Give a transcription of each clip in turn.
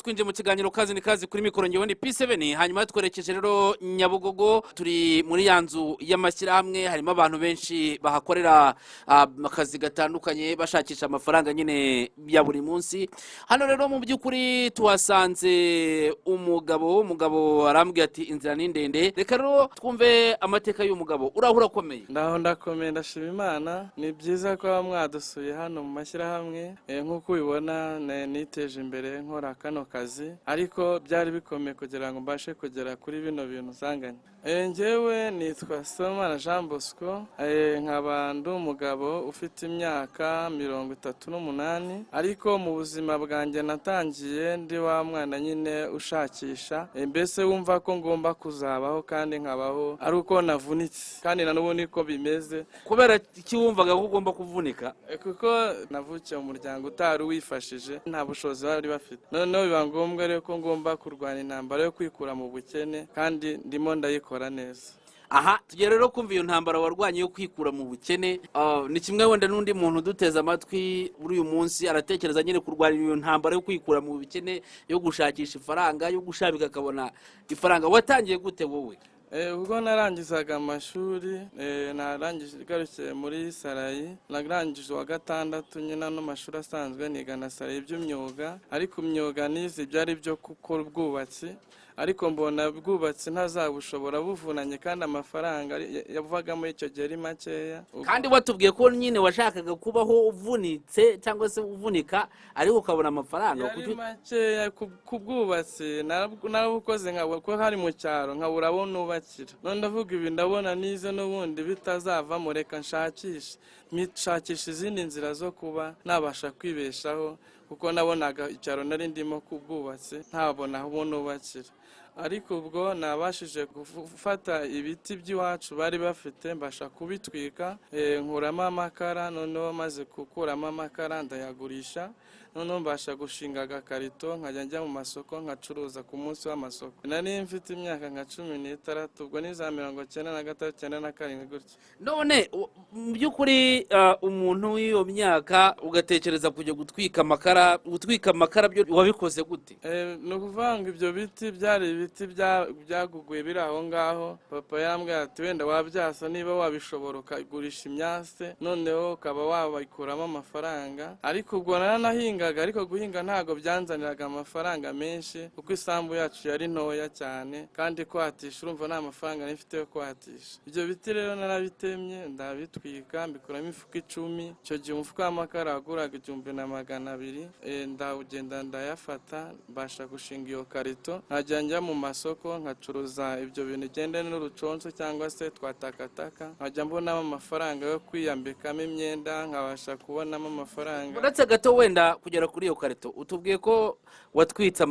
twinjiye mu kiganiro kazi ni kazi kuri mikoro ngewe ni P7 hanyuma twerekeje rero Nyabugogo turi muri yanzu y'amashyirahamwe harimo abantu benshi bahakorera akazi gatandukanye bashakisha amafaranga nyine ya buri munsi. Hano rero mu by'ukuri tuhasanze umugabo arambwiye ati inzira ni ndende. Reka rero twumve amateka y'umugabo. Urahura komeye? Ndakomeye ndashima Imana. Ni byiza ko mwadusuye hano mu mashyirahamwe nk'uko ubibona niteje imbere nkora kano kazi ariko byari bikomeye kugira ngo mbashe kugera kuri bino bintu usanganye. Njyewe nitwa Somana Jean Bosco, nkaba ndi umugabo ufite imyaka 38 ariko mu buzima bwanjye natangiye ndi wa mwana nyine ushakisha mbese wumva ko ngomba kuzabaho kandi nkabaho ari uko navunitse kandi nanubu niko bimeze. Kubera iki wumvaga ko ugomba kuvunika? Kuko navukiye mu muryango utari wifashije nta bushobozi bari bafite, noneho biba ngombwa rero ko ngomba kurwana intambara yo kwikura mu bukene kandi ndimo ndayikora neza. Aha tugere rero kumva iyo ntambara warwanye yo kwikura mu bukene. Ni kimwe wenda n'undi muntu duteza amatwi muri uyu munsi aratekereza nyine kurwanya iyo ntambara yo kwikura mu bukene yo gushakisha ifaranga yo gushabika akabona ifaranga. Watangiye gute wowe? Ubwo narangizaga amashuri narangije garukiye muri Sarayi, narangije wa gatandatu nyina no mashuri asanzwe niga na Sarayi by'imyuga, ariko imyuga nize byari byo gukora ubwubatsi ariko mbona bwubatsi ntazabushobora buvunanye kandi amafaranga yavagamo icyo gihe ari makeya. Kandi watubwiye ko nyine washakaga kubaho uvunitse cyangwa se uvunika ariko ukabona amafaranga ari makeya ku bwubatsi narabukoze nkabo ko hari mu cyaro nkabura abo nubakira. None ndavuga ibi ndabona nize n'ubundi bitazava mureka nshakisha izindi nzira zo kuba nabasha kwibeshaho kuko nabonaga icyaro nari ndimo ku bwubatsi ntabona aho nubakira. Ariko ubwo nabashije gufata ibiti by'iwacu bari bafite mbasha kubitwika nkuramo amakara, noneho maze gukuramo amakara ndayagurisha, noneho mbasha gushinga agakarito nkajya njya mu masoko nkacuruza ku munsi w'amasoko. Nari mfite imyaka nka 16 ubwo ni za 93 97 gutyo. None mu by'ukuri umuntu w'iyo myaka ugatekereza kujya gutwika amakara byo wabikoze gute? No kuvanga ibyo biti byari ibiti byaguguye biri aho ngaho. Papa yambwiye ati wenda wabyasa niba wabishobora ukagurisha imyase noneho ukaba wabikuramo amafaranga. Ariko ubwo naranahingaga ariko guhinga ntago byanzaniraga amafaranga menshi kuko isambu yacu yari ntoya cyane kandi kwatisha urumva nta mafaranga nifite yo kwatisha. Ibyo biti rero narabitemye ndabitwika mbikuramo imifuka 10. Icyo gihe umufuka w'amakara waguraga 1200. Ndawugenda ndayafata mbasha gushinga iyo karito nkajya njya mu masoko nkacuruza ibyo bintu igende n'uruconso cyangwa se twatakataka nkajya mbonamo amafaranga yo kwiyambikamo imyenda nkabasha kubonamo amafaranga. Uretse gato wenda kugera kuri iyo karito utubwiye ko watwitse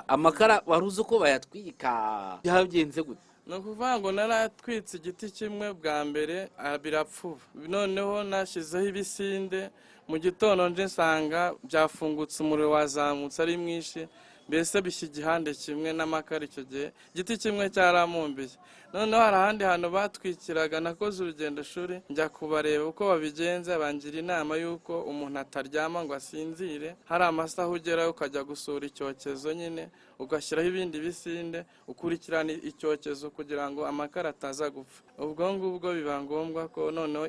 amakara waruzi uko bayatwika byagenze gute? No kuvuga ngo naratwitse igiti kimwe bwa mbere birapfuba, noneho nashizeho ibisinde mu gitondo nje nsanga byafungutse umuriro wazamutse ari mwinshi mbese bishya igihande kimwe n'amakara. Icyo gihe igiti kimwe cyaramumbiye. Noneho hari ahandi hantu batwikiraga nakoze urugendo shuri njya kubareba uko babigenza bangira inama y'uko umuntu ataryama ngo asinzire, hari amasaha ugeraho ukajya gusura icyokezo nyine ugashyiraho ibindi bisinde ukurikirana icyokezo kugira ngo amakara ataza gupfa. Ubwo ngubwo biba ngombwa ko noneho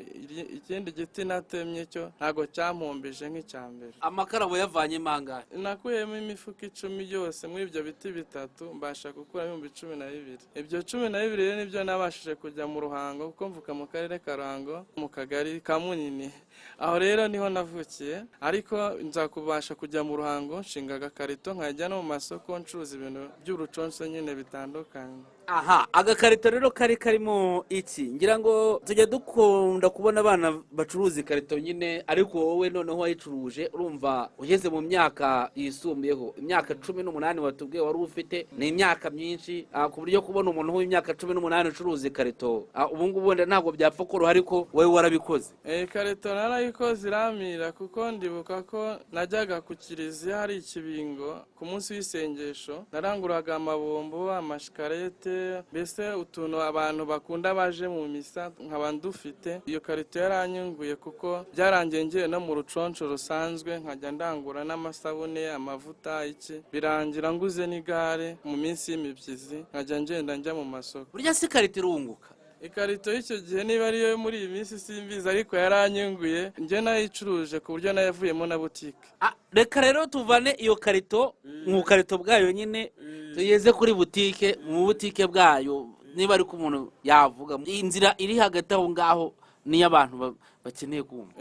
ikindi giti natemye cyo ntago cyampumbije nk'icyambere. Amakara wayavanye mangahe? Nakuyemo imifuka 10 yose muri ibyo biti bitatu mbasha gukura 12,000. Ibyo 12 rero nibyo nabashije kujya mu Ruhango kuko mvuka mu karere ka Ruhango mu kagari ka Munini. Aho rero niho navukiye ariko nza kubasha kujya mu Ruhango nshinga agakarito nkajya no mu masoko ncuruza ibintu by'uruconso nyine bitandukanye. Aha, agakarito rero karimo iki? Ngira ngo tujya dukunda kubona abana bacuruza ikarito nyine ariko wowe noneho wayicuruje urumva ugeze mu myaka yisumbuyeho. Imyaka 18 watubwiye wari ufite, ni imyaka myinshi ku buryo kubona umuntu w'imyaka 18 ucuruza ikarito ubu ngubu wenda ntabwo byapfa ko ariko wowe warabikoze. Ikarito narayikoze iramira kuko ndibuka ko najyaga ku kiliziya hari ikibingo ku munsi w'isengesho naranguraga amabombo amashikarete mbese utuntu abantu bakunda baje mu misa nkaba ndufite. Iyo karito yaranyunguye kuko byarangiye ngiye no mu ruconco rusanzwe nkajya ndangura n'amasabune amavuta iki birangira nguze n'igare mu minsi y'imibyizi nkajya ngenda njya mu masoko. burya si ikarito irunguka? Ikarito y'icyo gihe niba ariyo muri iyi minsi simbizi, ariko yaranyunguye, njye nayicuruje ku buryo nayavuyemo na butike. Reka rero tuvane iyo karito mu karito bwayo nyine tugeze kuri butike, mu butike bwayo niba ariko umuntu yavuga inzira iri hagati aho ngaho niyo abantu bakeneye kumva.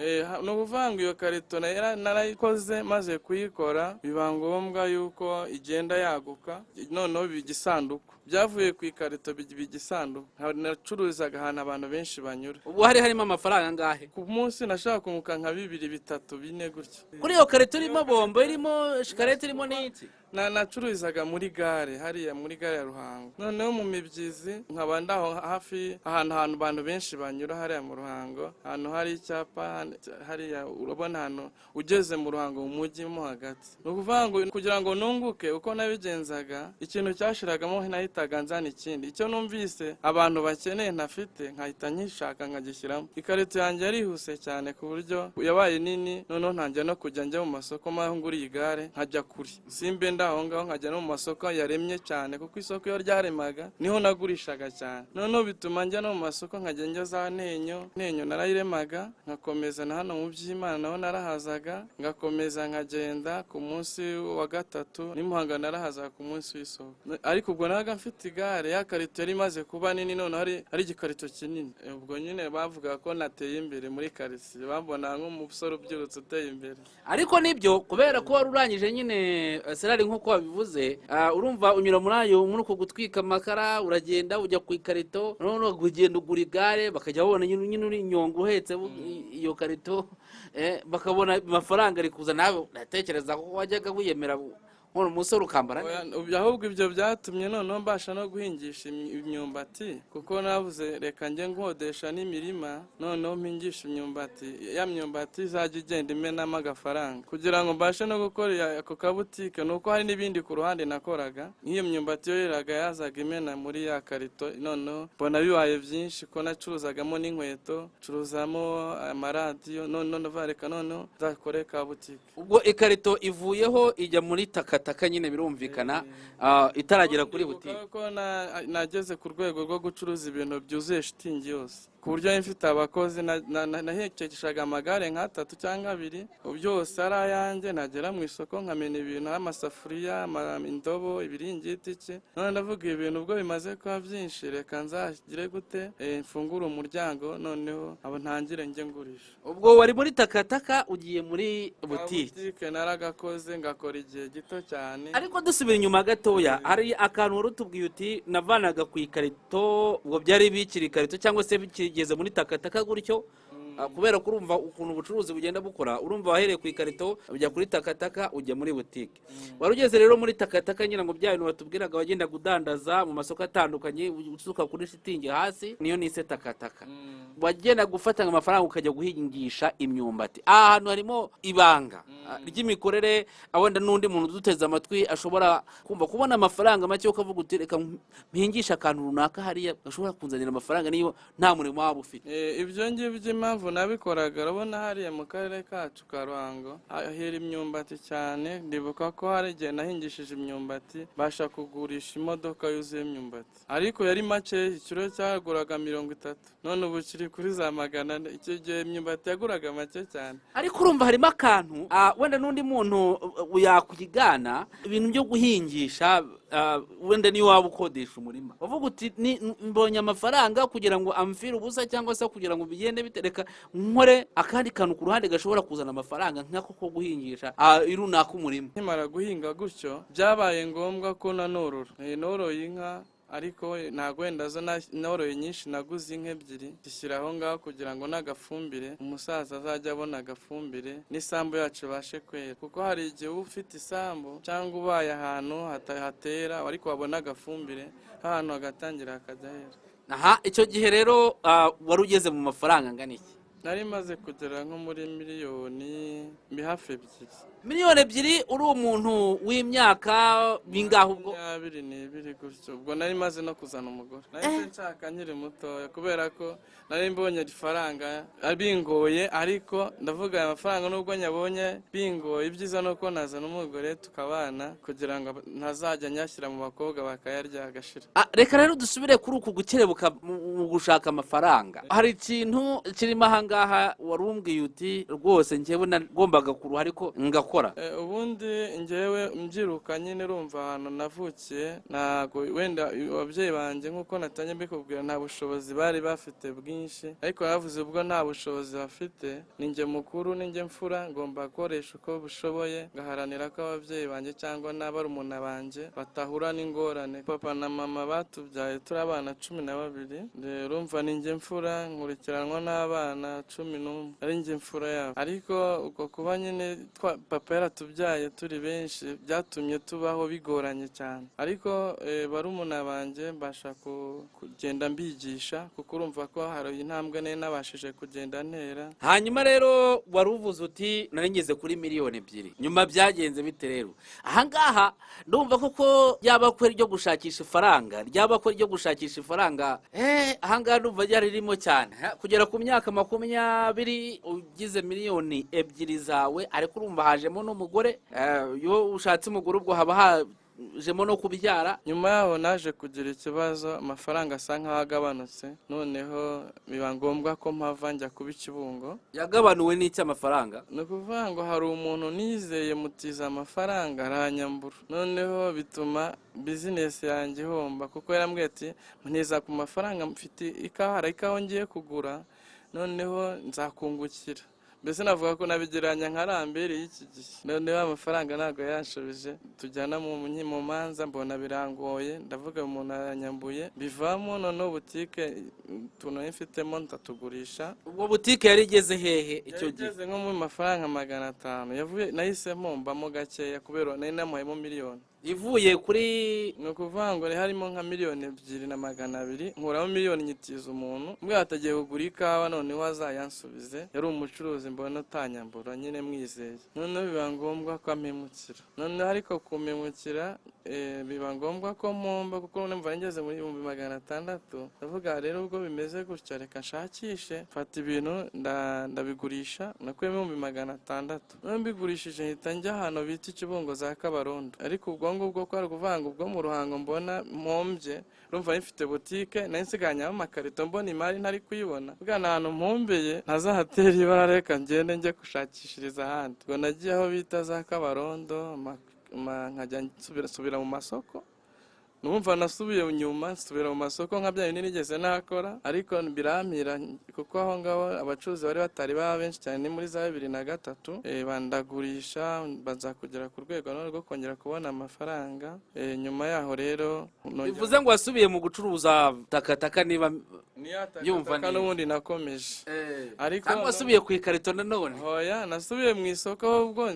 Ni ukuvanga iyo karito narayikoze, maze kuyikora biba ngombwa yuko igenda yaguka, noneho igisanduku byavuye ku ikarito biba igisanduku. Nacuruzaga ahantu abantu benshi banyura. Ubu harimo amafaranga angahe ku munsi? Nashaka kunguka nka 2, 3, 4 gutyo. Kuri iyo karito irimo bombo, irimo shikarete, irimo n'iki? Nacururizaga muri gare, hariya muri gare ya Ruhango. Noneho mu mibyizi nkaba ndaho hafi ahantu abantu benshi banyura hariya mu Ruhango, ahantu hari icyapa hariya, urabona hano ugeze mu Ruhango mu mujyi mo hagati. Ni ukuvuga ngo kugira ngo nunguke uko nabigenzaga, ikintu cyashiragamo nahitaga nzana ikindi. Icyo numvise abantu bakeneye ntafite nkahita nyishaka nkagishyiramo. Ikarito yanjye yarihuse cyane ku buryo yabaye nini, noneho ntangira no kujya njya mu masoko maho nguriye igare nkajya kuri simbe aho ngaho, nkajya no mu masoko yaremye cyane, kuko isoko iyo ryaremaga niho nagurishaga cyane. Noneho bituma njya no mu masoko nkajya njya za Ntenyo narayiremaga, ngakomeza na hano mu Byimana naho narahazaga, ngakomeza nkagenda ku munsi wa gatatu n'imuhanga narahazaga ku munsi w'isoko. Ariko ubwo naga mfite igare, ya karito yari imaze kuba nini, none hari igikarito kinini. Ubwo nyine bavuga ko nateye imbere muri quartier, bambona nk'umusore ubyirutse uteye imbere. Ariko nibyo kubera ko warurangije nyine serari nkuko wabivuze, urumva unyura muri ayo muri uko gutwika amakara, uragenda ujya ku ikarito, none ugenda ugura igare, bakajya babona nyine uri inyongo uhetse iyo karito, bakabona amafaranga ari kuza. Nawe natekereza ko wajyaga wiyemera nk'uwo musore ukambara neza. Ahubwo ibyo byatumye noneho mbasha no guhingisha imyumbati, kuko navuze reka njye nkodesha n'imirima, noneho mpingisha imyumbati, ya myumbati izajya igenda imenamo agafaranga kugira ngo mbashe no gukora ako kabutike. Nuko hari n'ibindi ku ruhande nakoraga, nk'iyo myumbati yo yazaga imena muri ya karito, noneho mbona bibaye byinshi ko nacuruzagamo n'inkweto, curuzamo amaradiyo, noneho navareka noneho zakore ka butike. Ubwo ikarito ivuyeho ijya muri taka nyine birumvikana, itaragera kuri butike. Kuko nageze ku rwego rwo gucuruza ibintu byuzuye shitingi yose, ku buryo mfite abakozi nahekeshaga amagare nka 3 cyangwa 2, byose ari ayanjye. Nagera mu isoko nkamena ibintu, amasafuriya, indobo, ibiringiti iki. None ndavuga ibintu ubwo bimaze kuba byinshi, reka nzagire gute mfungure umuryango, noneho abo ntangire njye ngurisha. Ubwo wari muri taka ugiye muri butike? Naragakoze ngakora igihe gito cyane. Ariko dusubira inyuma gatoya, hari akantu warutubwiye uti navanaga ku ikarito, ubwo byari bikiri ikarito cyangwa se bikigeze muri taka gutyo, kubera ko urumva ukuntu ubucuruzi bugenda bukora. Urumva wahereye ku ikarito ujya kuri taka ujya muri butike. Wari ugeze rero muri taka nyine ngo bya bintu batubwiraga wagenda gudandaza mu masoko atandukanye, usuka kuri shitingi hasi, niyo nise taka. Wagenda gufata amafaranga ukajya guhingisha imyumbati. Ahantu harimo ibanga ry'imikorere, abenda n'undi muntu duteze amatwi ashobora kumva kubona amafaranga make, ukavuga uti reka mpingisha akantu runaka hariya gashobora kunzanira amafaranga niyo nta murimo waba ufite. Ibyo ngibyo impamvu nabikoraga, urabona hariya mu karere kacu ka Ruhango hahera imyumbati cyane. Ndibuka ko hari igihe nahingishije imyumbati basha kugurisha imodoka yuzuye imyumbati, ariko yari make, ikiro cyaguraga 30, none ubu kiri kuri za 100. Icyo gihe imyumbati yaguraga make cyane. Ariko urumva harimo akantu, wenda n'undi muntu yakugana ibintu byo guhingisha, wenda niyo waba ukodesha umurima, uvuga uti mbonye amafaranga kugira ngo amfire ubusa, cyangwa se kugira ngo bigende bitereka nkore akandi kantu ku ruhande gashobora kuzana amafaranga nk'ako ko guhingisha irunaka umurima. Nkimara guhinga gutyo byabaye ngombwa ko nanorora, noroye inka, ariko ntago wenda zo noroye nyinshi, naguze inka 2 zishyiraho ngaho kugira ngo n'agafumbire umusaza azajya abona agafumbire n'isambu yacu bashe kwera. Kuko hari igihe ufite isambu cyangwa ubaye ahantu hatera, ariko wabona agafumbire ahantu hagatangira akajya hera. Icyo gihe rero wari ugeze mu mafaranga angana iki? nari maze kugera nko muri miliyoni hafi ebyiri. miliyoni ebyiri uri umuntu w'imyaka bingahe ubwo? 22 gutyo. Ubwo nari maze no kuzana umugore. Nahise nshaka nkiri mutoya kubera ko nari mbonye ifaranga bingoye, ariko ndavuga aya mafaranga nubwo nyabonye bingoye, ibyiza nuko nazana umugore tukabana kugira ngo ntazajya nyashyira mu bakobwa bakayarya agashira. Reka rero dusubire kuri uku gukerebuka mu gushaka amafaranga. Hari ikintu kirimo ahangaha warumbwiye uti rwose njyewe nagombaga kuruha ariko ngakora. Ubundi njyewe mbyiruka nyine urumva ahantu navukiye, ntago wenda ababyeyi banjye nk'uko natanye mbikubwira nta bushobozi bari bafite bwinshi, ariko bavuze ubwo nta bushobozi bafite ninjye mukuru ninjye mfura ngomba gukoresha uko bushoboye ngaharanira ko ababyeyi banjye cyangwa n'abarumuna banjye batahura n'ingorane. Papa na mama batubyaye turi abana 12, urumva ninjye mfura nkurikiranwa n'abana 11 ari njye mfura yabo, ariko uko kuba nyine papa yaratubyaye turi benshi byatumye tubaho bigoranye cyane, ariko barumuna banjye mbasha kugenda mbigisha kuko urumva ko hari intambwe nari nabashije kugenda ntera. Hanyuma rero waruvuze uti nari ngeze kuri miliyoni 2, nyuma byagenze bite rero? Ahangaha ndumva koko yaba ko ryo gushakisha ifaranga ahangaha ndumva ryari ririmo cyane kugera ku myaka 20 ugize miliyoni 2 zawe, ariko urumva hajemo n'umugore. Iyo ushatse umugore ubwo haba hajemo no kubyara. Nyuma yaho naje kugira ikibazo, amafaranga asa nkaho agabanutse, noneho biba ngombwa ko mpava njya kuba Kibungo. Yagabanuwe n'iki amafaranga? Ni ukuvuga ngo hari umuntu nizeye mutiza amafaranga aranyambura, noneho bituma bizinesi yanjye ihomba kuko yarambwiye ati ntiza ku mafaranga mfite ikawa ngiye kugura, noneho nzakungukira. Mbese navuga ko nabigeranya nka rambere y'iki gihe, noneho amafaranga ntabwo yanshubije, tujyana mu manza mbona birangoye, ndavuga umuntu aranyambuye bivamo, noneho butike tuntu mfitemo ndatugurisha. Ubwo butike yari igeze hehe icyo gihe? Igeze nko mu mafaranga 500, nahisemo mbamo gakeya kubera nari namuhayemo miliyoni. Ivuye kuri ni ukuvuga ngo harimo nka 2,200,000 nkuramo miliyoni nyitiza umuntu mbwa atagiye kugura ikawa, noneho azayansubize. Yari umucuruzi mbona atanyambura nyine mwizeye, noneho biba ngombwa ko ampemukira. Noneho ariko kumpemukira biba ngombwa ko mpomba kuko numva ngeze muri 600. ndavuga rero ubwo bimeze gutya reka nshakishe, mfata ibintu ndabigurisha, nakuyemo 600. None mbigurishije hita njya ahantu bita Kibungo za Kabarondo, ariko ubwo ko ari kuvanga ubwo mu Ruhango mbona mpombye, urumva mfite butike nari nsiganyamo amakarito mbona imari ntari kuyibona, bwana ahantu mpombeye ntazahatera ibara, reka ngende njye gushakishiriza ahandi. Ubwo nagiye aho bita za Kabarondo nkajya nsubira mu masoko, numva nasubiye nyuma nsubira mu masoko nka bya bintu nigeze nakora, ariko birampira kuko aho ngaho abacuruzi bari batari baba benshi cyane. Ni muri za 2003 bandagurisha baza kugera ku rwego rwo kongera kubona amafaranga. Nyuma yaho rero bivuze ngo wasubiye mu gucuruza takataka, niba yumva n'ubundi nakomeje, ariko wasubiye ku ikarito nanone? Hoya, nasubiye mu isoko ahubwo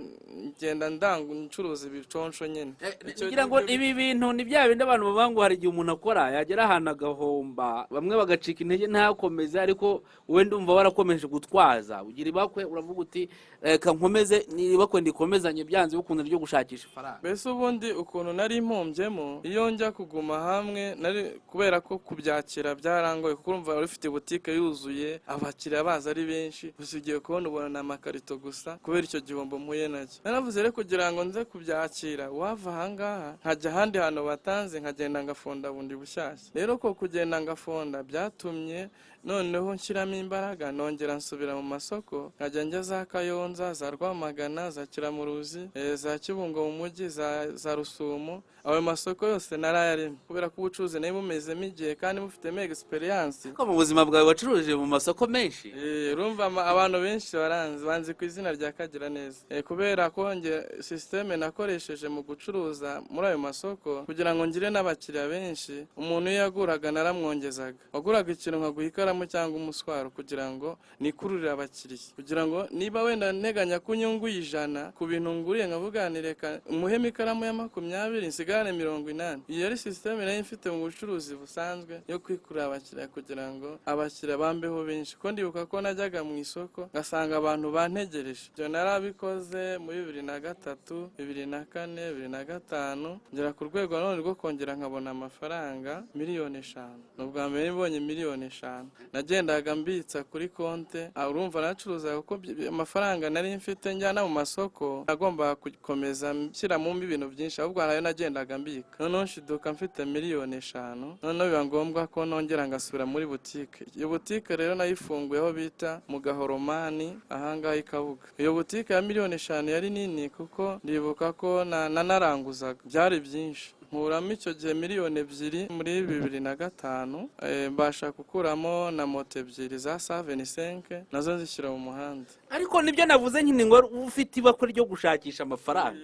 ngenda ndanga ncuruza ibiconsho nyine. Kugira ngo ibi bintu ni bya bindi abantu bavuga ngo hari igihe umuntu akora yagera ahantu agahomba, bamwe bagacika intege ntakomeze, ariko wowe ndumva warakomeje gutwaza. Ugira ibakwe uravuga uti reka nkomeze, nibakwe ndikomezanye byanze bikunze ryo gushakisha ifaranga. Mbese ubundi ukuntu nari mpombyemo, iyo njya kuguma hamwe nari kubera ko kubyakira byarangoye kuko urumva wari ufite butike yuzuye, abakiriya baza ari benshi, usigiye kubona ubona amakarito gusa kubera icyo gihombo mpuye nacyo. Naravuze rero kugira ngo nze kubyakira wava ahangaha nkajya ahandi hantu batanze nkagenda ngafonda bundi bushyashya. Rero ko kugenda ngafonda byatumye noneho nshyiramo imbaraga, nongera nsubira mu masoko nkajya njya za Kayonza, za Rwamagana, za Kiramuruzi, za Kibungo mu mujyi, za Rusumo. Ayo masoko yose narayarimo kubera ko ubucuruzi nayo bumezemo igihe kandi mufitemo experience. Ko mu buzima bwawe wacuruje mu masoko menshi? Urumva abantu benshi banzi ku izina rya Kagira neza, kubera ko nge systeme nakoresheje mu gucuruza muri ayo masoko kugira ngo ngire n'abakiriya benshi. Umuntu yaguraga naramwongezaga, waguraga ikintu nkaguha ikaramu cyangwa umuswaro kugira ngo nikururire abakiriya, kugira ngo niba wenda nteganya ku nyungu 100 ku bintu nguriye nkavuganireka umuhema ikaramu ya 20 nsigane 80. Iyo ari systeme nayo mfite mu bucuruzi busanzwe yo kwikurura abakiriya kugira kugira ngo abakiriya bambeho benshi, ko ndibuka ko najyaga mu isoko ngasanga abantu bantegereje. Ibyo narabikoze muri 2003, 2004, 2005 ngera ku rwego none rwo kongera nkabona amafaranga miliyoni 5. N'ubwa mbere mbonye miliyoni 5 nagendaga mbitsa kuri konte. Urumva nacuruza kuko amafaranga nari mfite njyana mu masoko agomba gukomeza nshyiramo ibintu byinshi, ahubwo nayo nagendaga mbika. Noneho nshiduka mfite miliyoni 5, noneho biba ngombwa ko nongera ngasubira muri butike. Iyo butike rero nayifunguyeho bita mu Gahoromani ahangaha i Kabuga. Iyo butike ya miliyoni 5 yari nini kuko ndibuka ko naranguzaga byari byinshi. Nkuramo icyo gihe miliyoni 2 muri 2005, mbasha gukuramo na moto 2 za 75 nazo nzishyira mu muhanda. Ariko nibyo navuze nyine ngo ufite ibako ryo gushakisha amafaranga.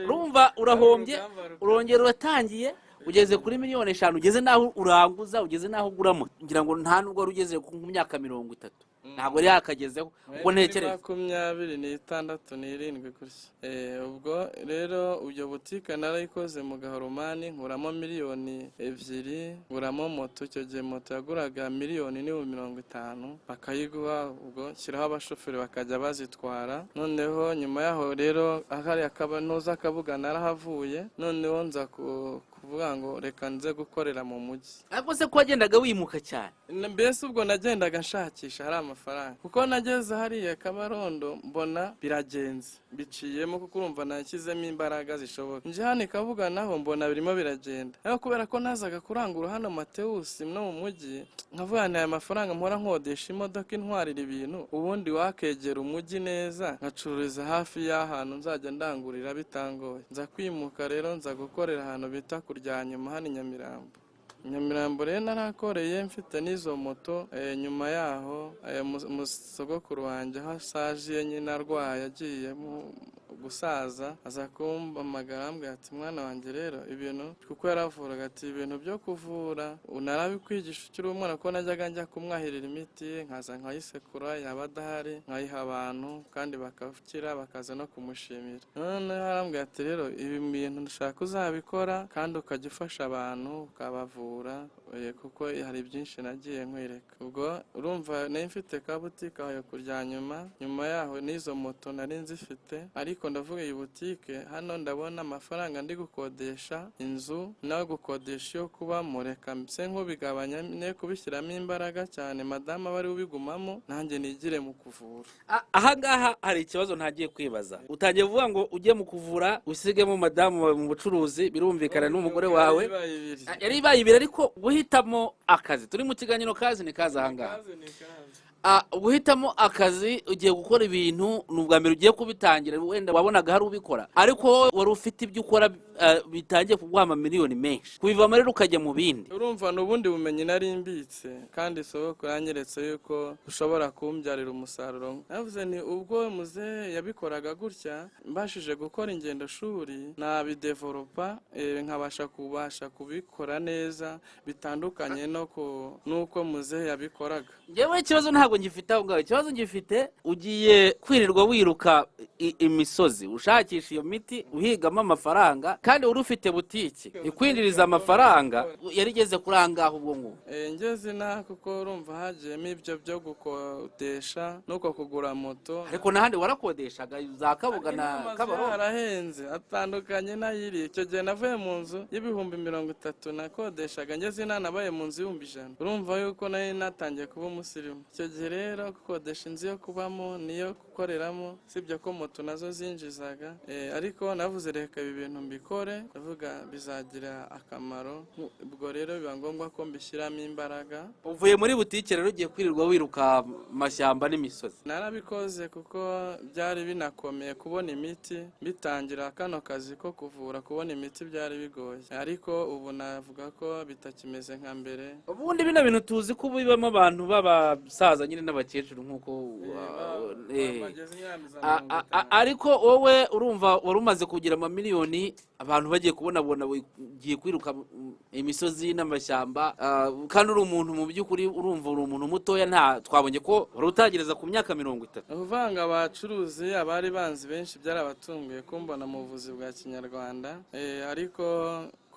Urumva urahombye, urongera uratangiye, ugeze kuri miliyoni 5, ugeze naho uranguza, ugeze naho ugura moto. Ngira ngo nta nubwo rugeze ku myaka 30. Ntabwo ari hakagezeho ubwo ntekereza 26 7 gutya. Ubwo rero uyo butike narayikoze mu Gahoromani nkuramo miliyoni 2, nguramo moto. Icyo gihe moto yaguraga miliyoni 50 bakayiguha, ubwo shyiraho abashoferi bakajya bazitwara. Noneho nyuma yaho rero ahari akabantuza Kabuga narahavuye, noneho nza kuvuga ngo reka nze gukorera mu mujyi. Ariko se ko wagendaga wimuka cyane? Mbese ubwo nagendaga nshakisha hari amafaranga, kuko nageze hariya Kabarondo mbona biragenze biciyemo, kuko urumva nashyizemo imbaraga zishoboka. Nje hano Kabuga naho mbona birimo biragenda, ariko kubera ko nazaga kurangura hano Mateus no mu mujyi, nkavuga aya mafaranga mpora nkodesha imodoka intwarira ibintu, ubundi wakegera umujyi neza nkacururiza hafi y'ahantu nzajya ndangurira bitangoye. Nza kwimuka rero nza gukorera ahantu bita Kuryanyuma hano Nyamirambo rero narakoreye mfite n'izo moto. Nyuma yaho umusogokuru wanjye hasaje nyine arwaye agiye gusaza, aza kumpamagara ambwira ati mwana wanjye rero ibintu, kuko yaravuraga ati ibintu byo kuvura unarabikwigisha ukiri umwana, ko najyaga njya kumwahirira imiti nkaza nkayisekura, yaba adahari nkayiha abantu kandi bakakira bakaza no kumushimira. None arambwira ati rero ibi bintu ndashaka uzabikora kandi ukajya ufasha abantu ukabavura, kuko hari byinshi nagiye nkwereka. Ubwo urumva nari mfite ka butike aho Kuryanyuma. Nyuma yaho n'izo moto nari nzifite, ariko ndavuga iyi butike hano ndabona amafaranga ndi gukodesha inzu no gukodesha yo kubamo, reka mbese nk'ubigabanya ne kubishyiramo imbaraga cyane, madamu bari ubigumamo nanjye nigire mu kuvura. Ahangaha hari ikibazo ntagiye kwibaza. Utangiye kuvuga ngo ujye mu kuvura usigemo madamu mu bucuruzi, birumvikana n'umugore wawe yari ibaye ibiri, ariko guhitamo akazi, turi mu kiganiro kazi ni kazi ahangaha. Guhitamo akazi ugiye gukora ibintu n'ubwa mbere ugiye kubitangira, wenda wabonaga hari ubikora, ariko wari ufite ibyo ukora bitangiye kuguha miliyoni menshi, kubivamo rero ukajya mu bindi. Urumva n'ubundi bumenyi nari mbitse, kandi isoko yanyeretse yuko ushobora kumbyarira umusaruro. Navuze ni ubwo muze yabikoraga gutya, mbashije gukora ingendo shuri nabidevelopa, nkabasha kubikora neza bitandukanye nuko muze yabikoraga. Ngewe ikibazo ntabwo ngifite aho ngaho, ikibazo ngifite ugiye kwirirwa wiruka imisozi ushakisha iyo miti uhigamo amafaranga, kandi uri ufite butike ikwinjiriza amafaranga, yarigeze kuri ahangaha ubwo ngubu. Ngeze na kuko urumva hagiyemo ibyo byo gukodesha nuko kugura moto. Ariko n'ahandi warakodeshaga za Kabuga na Kabarondo arahenze atandukanye n'ayiri. Icyo gihe navuye mu nzu y'ibihumbi 30 nakodeshaga, ngeze nabaye mu nzu y'ibihumbi 100. Urumva yuko nari natangiye kuba umusirimu. Icyo gihe rero gukodesha inzu yo kubamo niyo gukoreramo, sibyo ko moto nazo zinjizaga. Ariko navuze reka ibi bintu mbikore, ndavuga bizagira akamaro. Ubwo rero biba ngombwa ko mbishyiramo imbaraga. Uvuye muri butike rero ugiye kwirirwa wiruka amashyamba n'imisozi. Narabikoze kuko byari binakomeye kubona imiti, bitangira kano kazi ko kuvura, kubona imiti byari bigoye, ariko ubu navuga ko bitakimeze nka mbere. Ubundi bino bintu tuzi ko bibamo abantu b'abasaza nyine n'abakecuru nk'uko ariko wowe urumva wari umaze kugira miliyoni, abantu bagiye kubona ugiye kwiruka imisozi n'amashyamba, kandi uri umuntu mu by'ukuri urumva uri umuntu mutoya, nta twabonye ko wari utagereza ku myaka 30. Uvanga abacuruzi abari banzi benshi byarabatunguye kumbona mu buvuzi bwa Kinyarwanda, ariko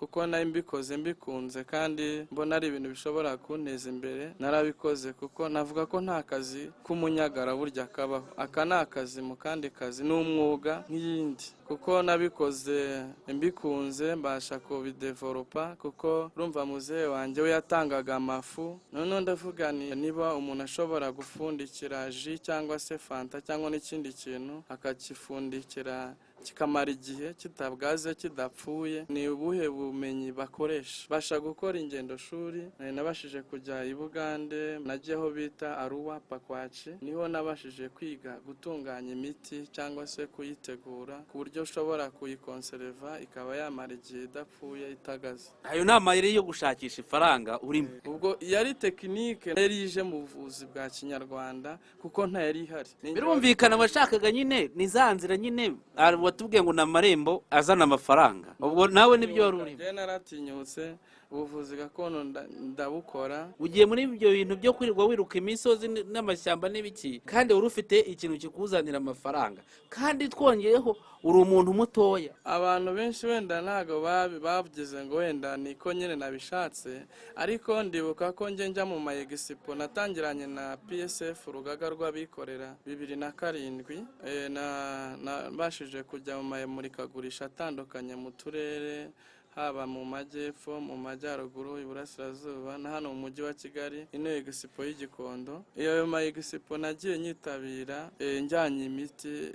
kuko nayo mbikoze mbikunze kandi mbona ari ibintu bishobora kunteza imbere narabikoze kuko navuga ko nta kazi k'umunyagara burya kabaho. Aka ni akazi mu kandi kazi, ni umwuga nk'iyindi kuko nabikoze mbikunze mbasha kubidevelopa kuko urumva muzehe wanjye we yatangaga amafu, noneho ndavuga niba umuntu ashobora gufundikira ji cyangwa se fanta cyangwa n'ikindi kintu akakifundikira kikamara igihe kitabwaze kidapfuye, ni ubuhe bumenyi bakoresha. Basha gukora ingendo shuri, nabashije kujya i Bugande, nagiye aho bita Arua Pakwaci, niho nabashije kwiga gutunganya imiti cyangwa se kuyitegura ku buryo ushobora kuyikonserva ikaba yamara igihe idapfuye itagaze. Ayo nama yari yo gushakisha ifaranga urimo. Ubwo yari tekinike yari ije mu buvuzi bwa Kinyarwanda kuko nta yari ihari. Birumvikana washakaga nyine nizanzira nyine watubwiye ngo namarembo azana amafaranga. Ubwo nawe nibyo wari urimo. Je naratinyutse ubuvuzi gakondo ndabukora. Ugiye muri ibyo bintu byo kwirirwa wiruka imisozi n'amashyamba n'ibiki kandi uri ufite ikintu kikuzanira amafaranga kandi twongeyeho uri umuntu mutoya. Abantu benshi wenda ntago bavugize ngo wenda niko nyine nabishatse, ariko ndibuka ko njya mu mayegisipo natangiranye na PSF urugaga rw'abikorera 2007 bashije kujya mu mamurikagurisha atandukanye mu turere, haba mu majyepfo, mu majyaruguru, iburasirazuba na hano mu mujyi wa Kigali, ino egisipo y'Igikondo. Iyo egisipo nagiye nyitabira njyanye imiti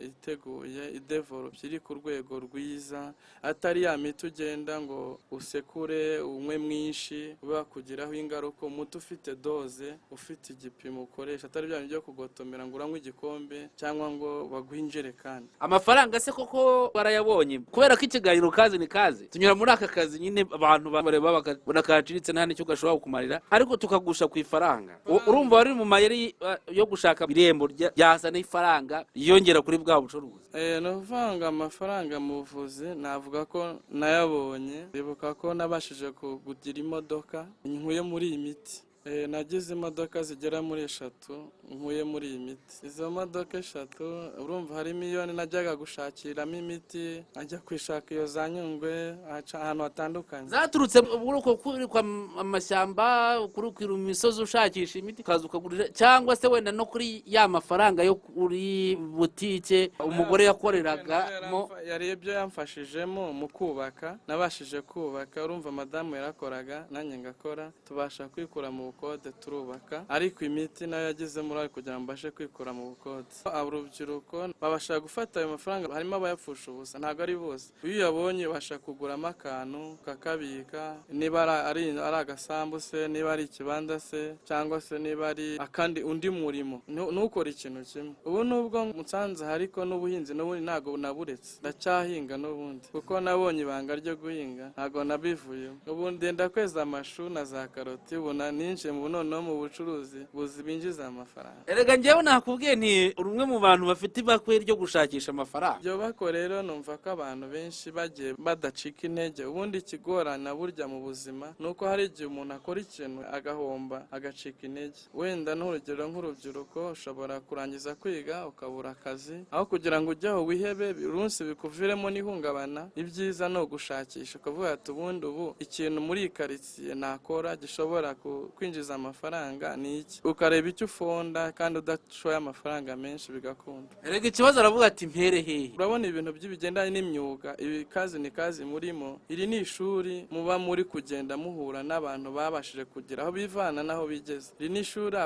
iteguye idevelopye iri ku rwego rwiza, atari ya miti ugenda ngo usekure unywe mwinshi bakugiraho ingaruka. Umuti ufite doze, ufite igipimo ukoresha, atari bya byo kugotomera ngo uranywe igikombe cyangwa ngo baguhe injerekani. Amafaranga se koko barayabonye kubera ko ikiganiro kazi ni kazi. Tunyura muri aka kazi nyine abantu bareba bakabona kaciritse nta nicyo gashobora kumarira, ariko tukagusha ku ifaranga. Urumva wari mu mayeri yo gushaka irembo ryasa n'ifaranga yongera kuri bwa bucuruzi. No vanga amafaranga mu buvuzi navuga ko nayabonye. Bibuka ko nabashije kugira imodoka nkuye muri iyi miti. Nagize imodoka zigera muri 3 nkuye muri iyi miti. Izo modoka 3 urumva hari miliyoni najyaga gushakiramo imiti, ajya kwishaka iyo za Nyungwe ahantu hatandukanye. Zaturutse uko kwa amashyamba kurukira imisozi ushakisha imiti kaza ukagurira, cyangwa se wenda no kuri ya mafaranga yo kuri butike umugore yakoreragamo. Yari ibyo yamfashijemo mu kubaka, nabashije kubaka. Urumva madamu yarakoraga nanjye ngakora, tubasha kwikura mu bukode turubaka, ariko imiti nayo yagize muri kugira ngo mbashe kwikura mu bukode. Urubyiruko babasha gufata ayo mafaranga, harimo abayapfusha ubusa, ntabwo ari bose. Iyo yabonye ubasha kuguramo akantu kakabika, niba ari agasambu se, niba ari ikibanza se, cyangwa se niba ari akandi undi murimo, ntukore ikintu kimwe. Ubu nubwo Musanze ariko n'ubuhinzi n'ubundi ntabwo naburetse, ndacyahinga n'ubundi kuko nabonye ibanga ryo guhinga, ntabwo nabivuye. Ubu ndenda kweza amashu na za karoti, ubu ninjiye mu noneho mu bucuruzi binjiza amafaranga. Erega njyewe nakubwiye nti urumwe mu bantu bafite ibakwe ryo gushakisha amafaranga. Byo bako rero numva ko abantu benshi bagiye badacika intege. Ubundi ikigorana burya mu buzima nuko hari igihe umuntu akora ikintu agahomba agacika intege. Wenda n'urugero nk'urubyiruko ushobora kurangiza kwiga ukabura akazi, aho kugira ngo ujye aho wihebe urunsi bikuviremo n'ihungabana. Ibyiza no gushakisha ukavuga ati ubundi ubu ikintu muri karitsiye nakora gishobora kwinjiza amafaranga ni iki, ukareba icyo ufonda kandi udashoye amafaranga menshi bigakunda. Erega ikibazo aravuga ati mpere hehe. Urabona ibintu by'ibigendanye n'imyuga, ibi kazi ni kazi murimo, iri ni ishuri muba muri kugenda muhura n'abantu babashije kugira aho bivana naho bigeze. Iri ni ishuri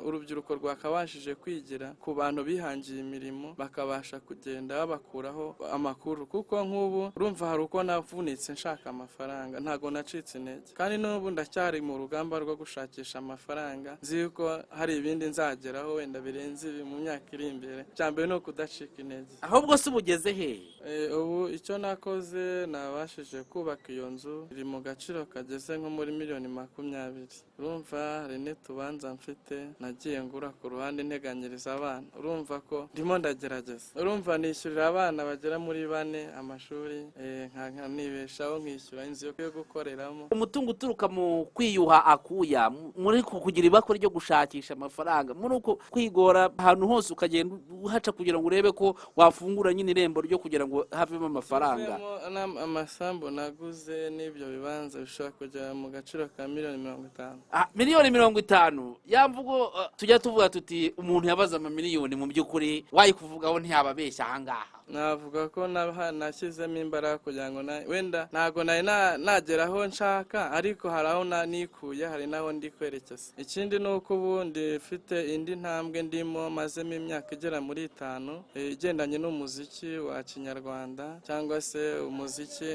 urubyiruko rwakabashije kwigira ku bantu bihangiye imirimo, bakabasha kugenda babakuraho amakuru. Kuko nk'ubu urumva hari uko navunitse nshaka amafaranga, ntago nacitse intege, kandi n'ubu ndacyari mu rugamba rwo gushakisha amafaranga. Nzi ko hari ibindi nzageraho wenda birenze ibi mu myaka iri imbere. Cyambere no kudacika intege. Ahubwo se ubugeze he? Ubu icyo nakoze nabashije kubaka iyo nzu, iri mu gaciro kageze nko muri miliyoni 20. Urumva hari n'utubanza mfite nagiye ngura ku ruhande nteganyiriza abana. Urumva ko ndimo ndagerageza. Urumva nishyurira abana bagera muri 4 amashuri, nkanibeshaho nkishyura inzu yo gukoreramo. Umutungo uturuka mu kwiyuha akuya muri kugira ibakwe ryo gushakisha amafaranga, muri uko kwigora ahantu hose ukagenda uhaca kugira ngo urebe ko wafungura nyine irembo ryo kugira ngo havemo amafaranga. Amasambu naguze n'ibyo bibanza bishobora kujya mu gaciro ka miliyoni 50. Miliyoni 50 yamvugo tujya tuvuga tuti umuntu yabaza amamiliyoni, mu by'ukuri wayikuvugaho ntiyababeshya ahangaha. Navuga ko nashyizemo imbaraga kugira ngo wenda ntago nari nageraho nshaka, ariko hari aho nikuye, hari naho ndi kwerekeza. Ikindi ni uko ubundi mfite indi ntambwe ndimo mazemo imyaka igera muri 5 igendanye n'umuziki wa kinyarwanda cyangwa se umuziki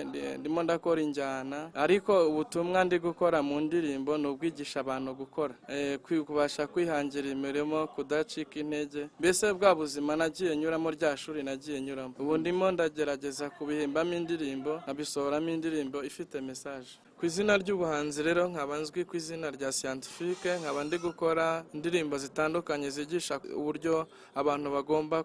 ndimo ndakora injyana, ariko ubutumwa ndi gukora mu ndirimbo ni ubwigisha abantu gukora, kubasha kwihangira imirimo, kudacika intege, mbese bwa buzima nagiye nyuramo, rya shuri nagiye nyuramo. Ubu ndimo ndagerageza kubihimbamo indirimbo, nabisohoramo indirimbo ifite message. Ku izina ry'ubuhanzi rero nkaba nzwi ku izina rya Scientifique, nkaba ndi gukora indirimbo zitandukanye zigisha uburyo abantu bagomba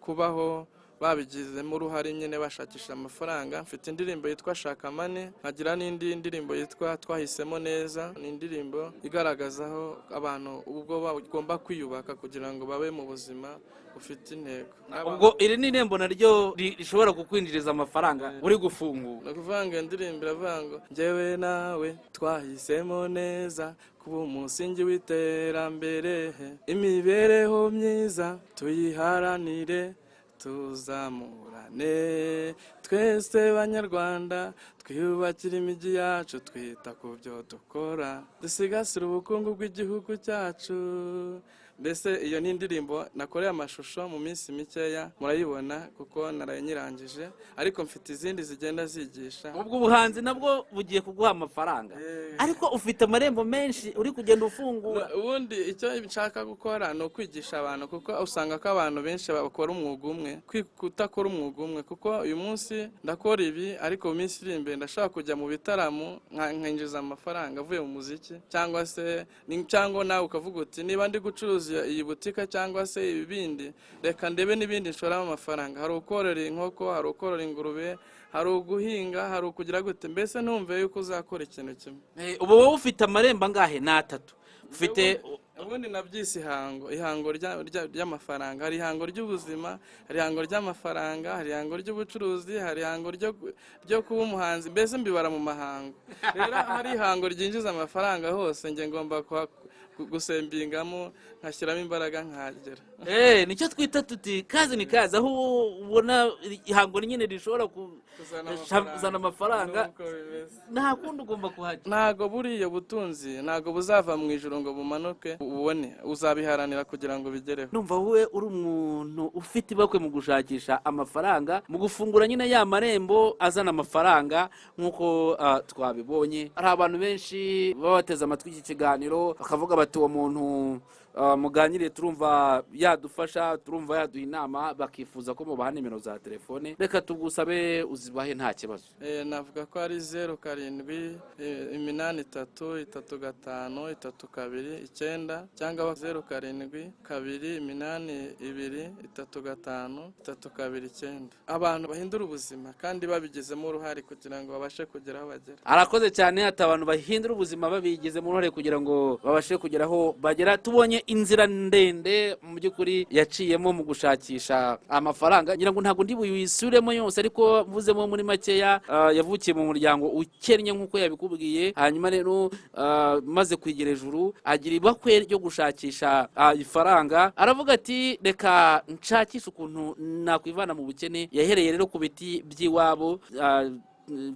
kubaho babigizemo uruhare nyine bashakisha amafaranga. Mfite indirimbo yitwa Shaka Money, nkagira n'indi ndirimbo yitwa Twahisemo Neza, ni indirimbo igaragaza aho abantu ubwo bagomba kwiyubaka kugira ngo babe mu buzima ufite intego. Ubwo iri ni irembo naryo rishobora kukwinjiriza amafaranga uri gufungura. Nakuvanga indirimbo iravuga ngo njyewe nawe twahisemo neza kuba umusingi w'iterambere, imibereho myiza tuyiharanire tuzamurane, twese banyarwanda twiyubakira imijyi yacu, twita ku byo dukora, dusigasire ubukungu bw'igihugu cyacu. Mbese iyo ni indirimbo nakoreye amashusho mu minsi mikeya, murayibona kuko narayirangije, ariko mfite izindi zigenda zigisha. Ubwo ubuhanzi nabwo bugiye kuguha amafaranga, ariko ufite amarembo menshi uri kugenda ufungura. Ubundi icyo nshaka gukora ni ukwigisha abantu, kuko usanga ko abantu benshi bakora umwuga umwe, kutakora umwuga umwe, kuko uyu munsi ndakora ibi, ariko mu minsi iri imbere ndashaka kujya mu bitaramo nkinjiza amafaranga avuye mu muziki, cyangwa nawe ukavuga uti niba ndi gucuruza iyi butika cyangwa se ibindi, reka ndebe n'ibindi nshoramo amafaranga. Hari ukorora inkoko, hari ukorora ingurube, hari uguhinga, hari ukugira gute, mbese ntumve yuko uzakora ikintu kimwe. Ubu wowe ufite amarembo angahe? Ni 3. Ufite ubundi nabyise ihango ry'amafaranga. Hari ihango ry'ubuzima, hari ihango ry'amafaranga, hari ihango ry'ubucuruzi, hari ihango ryo kuba umuhanzi, mbese mbibara mu mahango. Rero hari ihango ryinjiza amafaranga hose, nge ngomba gusembingamo, nkashyiramo imbaraga nkagera. Nicyo twita tuti kazi ni kazi, aho ubona ihango nyine rishobora kuzana amafaranga, nta kundi ugomba kuhajya. Ntago buriya butunzi ntago buzava mu ijuru ngo bumanuke ubone, uzabiharanira kugira ngo bigereho. Numva wowe uri umuntu ufite ibakwe mu gushakisha amafaranga, mu gufungura nyine ya marembo azana amafaranga nk'uko twabibonye. Hari abantu benshi baba bateze amatwi iki kiganiro bakavuga bati uwo muntu muganire, turumva yadufasha, turumva yaduha inama, bakifuza ko mubaha nimero za telefone. Reka tugusabe uzibahe nta kibazo. Navuga ko ari 07 83 35 32 9 cyangwa 07 2 82 35 32 9. Abantu bahindura ubuzima kandi babigizemo uruhare kugira ngo babashe kugera aho bagera. Arakoze cyane, ati abantu bahindura ubuzima babigizemo uruhare kugira ngo babashe kugera aho bagera. Tubonye inzira ndende mu by'ukuri yaciyemo mu gushakisha amafaranga, ngira ngo ntabwo ndi buyisuremo yose, ariko mvuzemo muri makeya. Yavukiye mu muryango ukennye nk'uko yabikubwiye, hanyuma rero maze kwigera ejuru agira ibakwe ryo gushakisha ifaranga. Aravuga ati reka nshakisha ukuntu nakwivana mu bukene. Yahereye rero ku biti by'iwabo,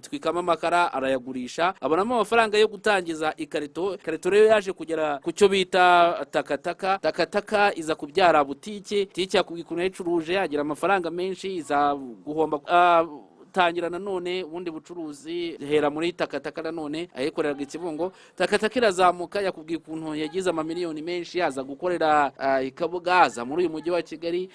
twikama amakara arayagurisha, abonamo amafaranga yo gutangiza ikarito. Rero yaje kugera ku cyo bita takataka iza kubyara butike yakubwira ukuntu yacuruje, agira amafaranga menshi, iza guhomba. Tangira nanone ubundi bucuruzi, hera muri takataka nanone ayikoreraga Ikibungo. Takataka irazamuka, yakubwiye ukuntu yagize amamiliyoni menshi, yaza gukorera Ikabuga, aza muri uyu mujyi wa Kigali,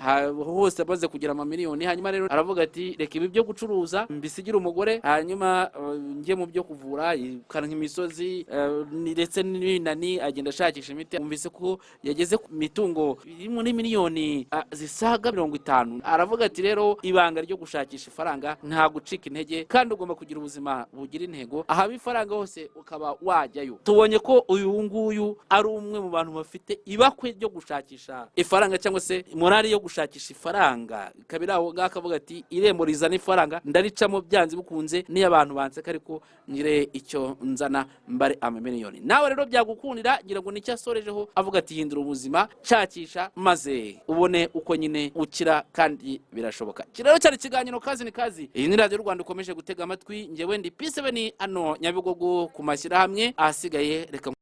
hose amaze kugira amamiliyoni. Hanyuma rero aravuga ati reka ibi byo gucuruza mbisigira umugore, hanyuma njye mu byo kuvura kanka imisozi ndetse n'ibinani, agenda ashakisha imiti. Umvise ko yageze ku mitungo iri muri miliyoni zisaga 50. Aravuga ati rero ibanga ryo gushakisha ifaranga nta nta gucika intege kandi ugomba kugira ubuzima bugira intego ahaba ifaranga hose ukaba wajyayo. Tubonye ko uyu nguyu ari umwe mu bantu bafite ibakwe ryo gushakisha ifaranga cyangwa se morali yo gushakisha ifaranga, kabiri aho ngakavuga ati irembo rizana ifaranga ndaricamo byanze bukunze niyo abantu banseka ariko ngire icyo nzana mbare amamiliyoni. Nawe rero byagukundira ngira ngo nicyo asorejeho avuga ati hindura ubuzima, shakisha maze ubone uko nyine ukira kandi birashoboka. Kirero cyari ikiganiro Kazi ni Kazi. Iyi ni Radio Rwanda ukomeje gutega amatwi, njyewe ndi P7 ano Nyabugogo ku mashyirahamwe ahasigaye reka